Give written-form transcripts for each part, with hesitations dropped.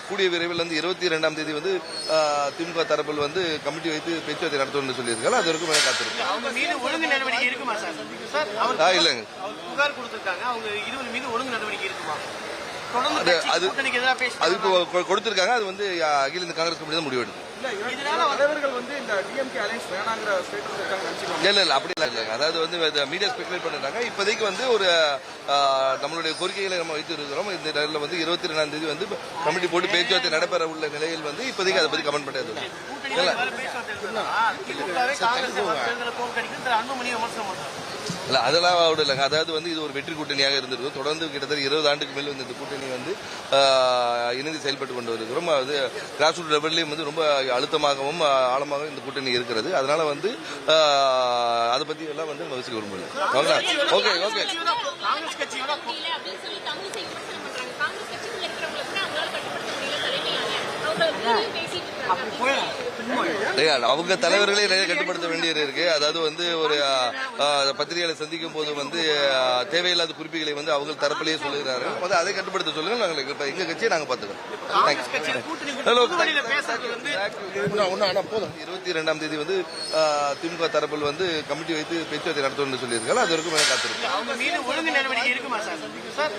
கூடிய விரைவில் வந்து 22ஆம் தேதி வந்து திமுக தரப்பில் வந்து கமிட்டி வைத்து பேச்சுவார்த்தை நடத்தணும்னு சொல்லியிருக்காங்க. அது வரைக்கும் காத்திருக்கோம். அவங்க மீது ஒழுங்கு நடவடிக்கை இருக்குமா சார்? இல்லைங்க, புகார் கொடுத்திருக்காங்க. அவங்க இருவர் மீது ஒழுங்கு நடவடிக்கை இருக்குமா? அது கொடுத்திருக்காங்க. அது வந்து அகில இந்திய காங்கிரஸ் கமிட்டி தான் முடிவெடுக்கும். இல்ல அப்படி இல்ல. அதாவது வந்து மீடியா ஸ்பெகுலேட் பண்ணிட்டாங்க. இப்போதைக்கு வந்து ஒரு நம்மளுடைய கோரிக்கைகளை நம்ம வைத்து இருக்கிறோம். இந்த நேரில் வந்து 22ஆம் தேதி வந்து கமிட்டி போட்டு பேச்சுவார்த்தை நடைபெற உள்ள நிலையில் வந்து இப்போதைக்கு அதை பத்தி கமெண்ட் பண்ணது இல்ல. அதெல்லாம் இல்லைங்க. அதாவது வந்து இது ஒரு வெற்றி கூட்டணியாக இருந்திருக்கும். தொடர்ந்து கிட்டத்தட்ட 20 ஆண்டுக்கு மேல் வந்து இந்த கூட்டணி வந்து இணைந்து செயல்பட்டு கொண்டு வருகிறோம். அது கிராஸ் ரூட் லெவல்லையும் வந்து ரொம்ப அழுத்தமாகவும் ஆழமாகவும் இந்த கூட்டணி இருக்கிறது. அதனால வந்து அதை பத்தி எல்லாம் வந்து நம்ம வச்சுக்க விரும்பல. Okay okay. அவங்க தலைவர்களே நிறைய கட்டுப்படுத்த வேண்டியது இருக்கு. அதாவது வந்து ஒரு பத்திரிகைகளை சந்திக்கும் போது வந்து தேவையில்லாத குறிப்புகளை வந்து அவங்க தரப்பிலேயே சொல்லுகிறாரு. அதை கட்டுப்படுத்த சொல்லுங்க. நாங்கள் எங்க கட்சியை நாங்க பாத்துக்கிறோம். 22ஆம் தேதி வந்து திமுக தரப்பில் வந்து கமிட்டி வைத்து பேச்சுவார்த்தை நடத்தணும்னு சொல்லியிருக்காங்க. அது வரைக்கும் காத்திருக்கோம். அவங்க மீது ஒழுங்கு நடவடிக்கை இருக்குமா சார்?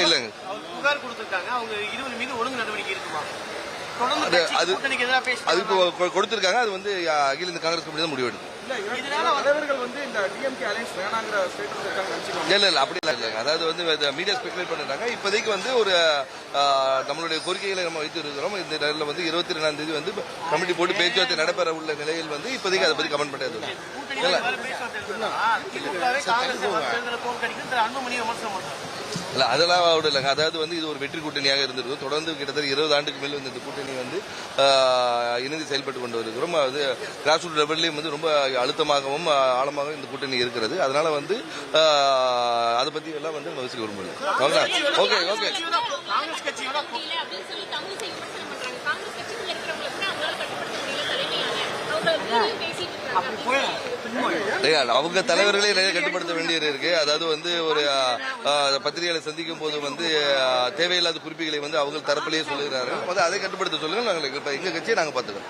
இல்லைங்க, புகார் கொடுத்திருக்காங்க. அவங்க இருவர் மீது ஒழுங்கு நடவடிக்கை இருக்குமா? அது கொடுத்திருக்காங்க. அது வந்து அகில இந்திய காங்கிரஸ் கமிட்டி தான் முடிவெடுக்கும். இல்ல அப்படி இல்ல. அதாவது வந்து மீடியா ஸ்பெகுலேட் பண்ணிட்டாங்க. இப்போதைக்கு வந்து ஒரு நம்மளுடைய கோரிக்கைகளை நம்ம வைத்து இருக்கிறோம். இந்த நேரில் வந்து 22ஆம் தேதி வந்து கமிட்டி போட்டு பேச்சுவார்த்தை நடைபெற உள்ள நிலையில் வந்து இப்போதைக்கு அதை பத்தி கமெண்ட் பண்ணது இல்ல. அதெல்லாம் இல்லைங்க. அதாவது வந்து இது ஒரு வெற்றி கூட்டணியாக இருந்திருக்கும். தொடர்ந்து கிட்டத்தட்ட 20 ஆண்டுக்கு மேல் வந்து இந்த கூட்டணி வந்து இணைந்து செயல்பட்டு கொண்டு வருகிறோம். அது கிராஸ் ரூட் லெவல்லையும் வந்து ரொம்ப அழுத்தமாகவும் ஆழமாகவும் இந்த கூட்டணி இருக்கிறது. அதனால வந்து அதை பத்தி எல்லாம் வந்து நம்ம வச்சுக்க விரும்பல. Okay okay. அவங்க தலைவர்களே நிறைய கட்டுப்படுத்த வேண்டியது இருக்கு. அதாவது வந்து ஒரு பத்திரிகைகளை சந்திக்கும் போது வந்து தேவையில்லாத குறிப்புகளை வந்து அவங்க தரப்பிலேயே சொல்லுகிறாரு. அதை கட்டுப்படுத்த சொல்லுங்க. நாங்கள் எங்க கட்சியை நாங்க பாத்துக்கிறோம்.